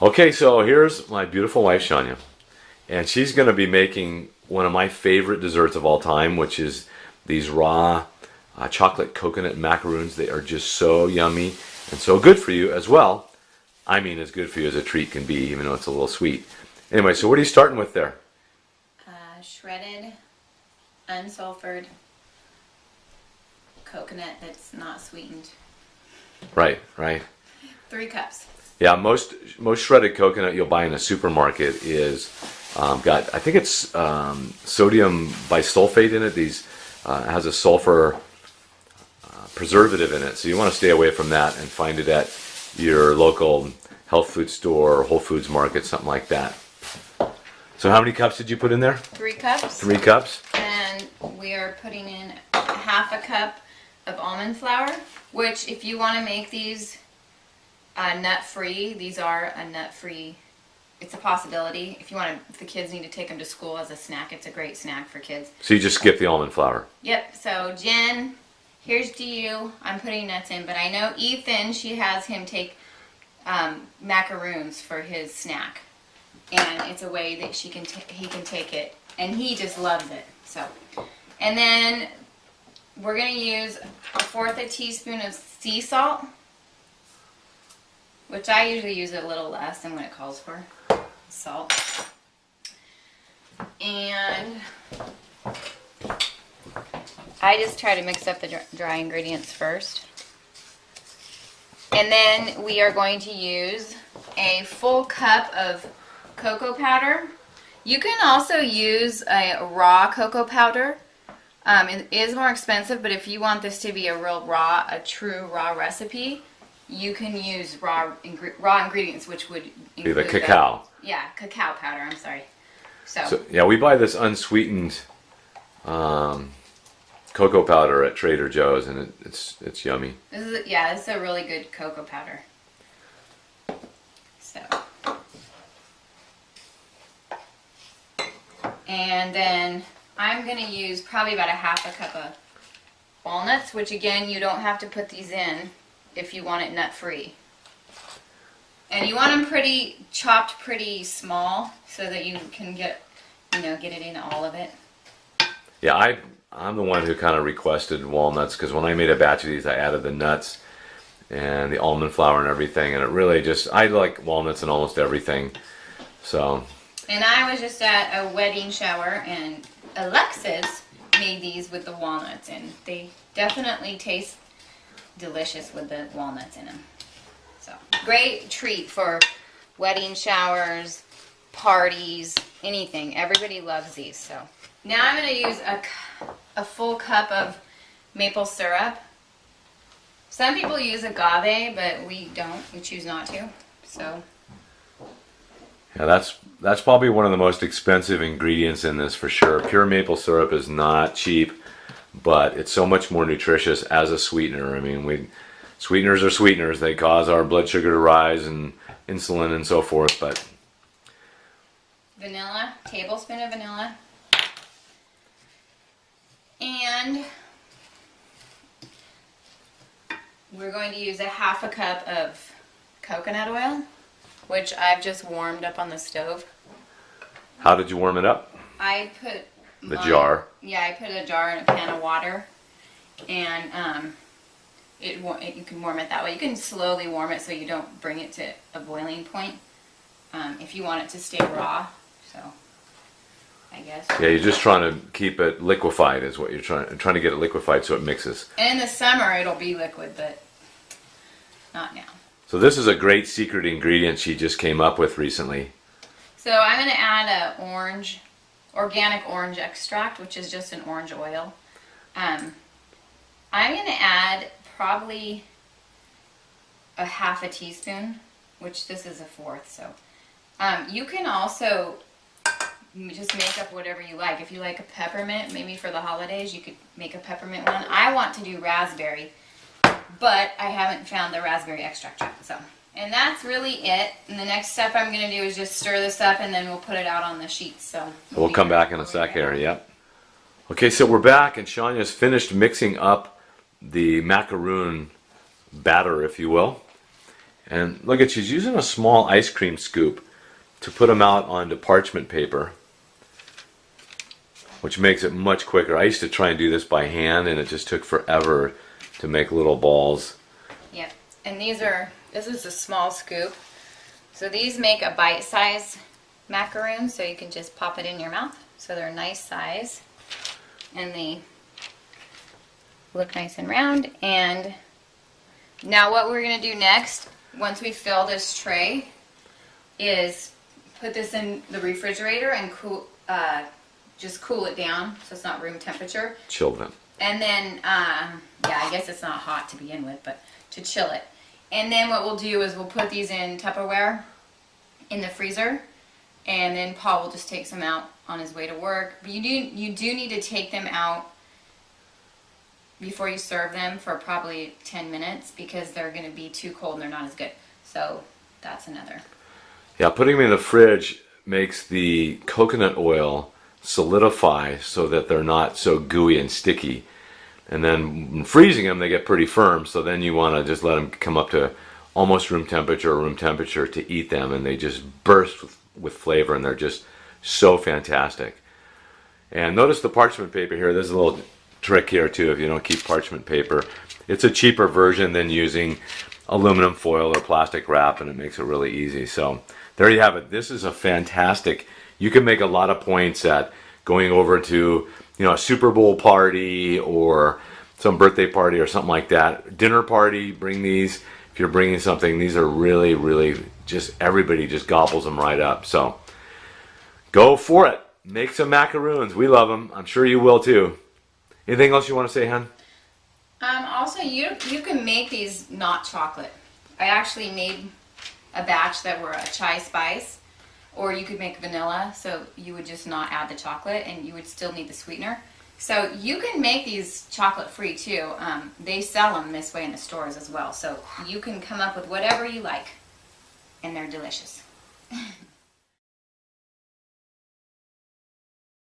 Okay, so here's my beautiful wife, Shania, and she's going to be making one of my favorite desserts of all time, which is these raw chocolate coconut macaroons. They are just so yummy and so good for you as well. I mean, as good for you as a treat can be, even though it's a little sweet. Anyway, so what are you starting with there? Shredded, unsulfured coconut that's not sweetened. Right, right. 3 cups. Yeah, most shredded coconut you'll buy in a supermarket is got, I think it's sodium bisulfate in it. Has a sulfur preservative in it, so you want to stay away from that and find it at your local health food store or Whole Foods market, something like that. So how many cups did you put in there? 3 cups. 3 cups. And we are putting in half a cup of almond flour, which if you want to make these nut-free, these are a nut-free, it's a possibility. If the kids need to take them to school as a snack, it's a great snack for kids. So you just skip the almond flour. Yep, so Jen, here's to you. I'm putting nuts in, but I know Ethan, she has him take macaroons for his snack. And it's a way that he can take it, and he just loves it. So, and then we're going to use 1/4 teaspoon of sea salt, which I usually use a little less than what it calls for, salt. And I just try to mix up the dry ingredients first. And then we are going to use a full cup of cocoa powder. You can also use a raw cocoa powder. It is more expensive, but if you want this to be a true raw recipe, you can use raw ingredients, which would include the cacao. Cacao powder. I'm sorry. So yeah, we buy this unsweetened cocoa powder at Trader Joe's, and it's yummy. This is a really good cocoa powder. So. And then I'm going to use probably about 1/2 cup of walnuts, which again, you don't have to put these in if you want it nut-free. And you want them chopped pretty small so that you can get it in all of it. Yeah, I'm the one who kind of requested walnuts, because when I made a batch of these, I added the nuts and the almond flour and everything, and it really I like walnuts in almost everything. So. And I was just at a wedding shower, and Alexis made these with the walnuts, and they definitely taste delicious with the walnuts in them. So, great treat for wedding showers, parties, anything. Everybody loves these. So, now I'm going to use a full cup of maple syrup. Some people use agave, but we don't. We choose not to. So. Yeah, that's probably one of the most expensive ingredients in this for sure. Pure maple syrup is not cheap, but it's so much more nutritious as a sweetener. I mean, sweeteners are sweeteners. They cause our blood sugar to rise and insulin and so forth, but vanilla, tablespoon of vanilla. And we're going to use 1/2 cup of coconut oil, which I've just warmed up on the stove. How did you warm it up? I put the jar. Yeah, I put a jar in a pan of water, and you can warm it that way. You can slowly warm it so you don't bring it to a boiling point if you want it to stay raw. So, I guess. Yeah, you're just trying to keep it liquefied, is what you're trying to get it liquefied so it mixes. And in the summer it'll be liquid, but not now. So this is a great secret ingredient she just came up with recently. So I'm going to add organic orange extract, which is just an orange oil. I'm going to add probably 1/2 teaspoon, which this is 1/4. So you can also just make up whatever you like. If you like a peppermint, maybe for the holidays, you could make a peppermint one. I want to do raspberry, but I haven't found the raspberry extract yet. So, and that's really it. And the next step I'm going to do is just stir this up, and then we'll put it out on the sheets. So we'll come back in a sec here. Yep. Okay, so we're back, and Shania's finished mixing up the macaroon batter, if you will. And look at, she's using a small ice cream scoop to put them out onto parchment paper, which makes it much quicker. I used to try and do this by hand, and it just took forever to make little balls. Yep. And this is a small scoop. So these make a bite-sized macaroon, so you can just pop it in your mouth. So they're nice size, and they look nice and round. And now what we're going to do next, once we fill this tray, is put this in the refrigerator and just cool it down so it's not room temperature. Chilled it. And then, yeah, I guess it's not hot to begin with, but to chill it. And then what we'll do is we'll put these in Tupperware in the freezer, and then Paul will just take some out on his way to work. But you do need to take them out before you serve them for probably 10 minutes because they're going to be too cold and they're not as good. So that's another. Yeah, putting them in the fridge makes the coconut oil solidify so that they're not so gooey and sticky. And then when freezing them, they get pretty firm, so then you want to just let them come up to almost room temperature or room temperature to eat them, and they just burst with flavor, and they're just so fantastic. And notice the parchment paper here. There's a little trick here too if you don't keep parchment paper. It's a cheaper version than using aluminum foil or plastic wrap, and it makes it really easy. So there you have it. This is a fantastic, you can make a lot of points at going over to, you know, a Super Bowl party or some birthday party or something like that. Dinner party, bring these. If you're bringing something, these are really, really just, everybody just gobbles them right up. So go for it. Make some macaroons. We love them. I'm sure you will too. Anything else you want to say, Hen? Also, you can make these not chocolate. I actually made a batch that were a chai spice, or you could make vanilla, so you would just not add the chocolate and you would still need the sweetener. So you can make these chocolate free too. They sell them this way in the stores as well. So you can come up with whatever you like, and they're delicious.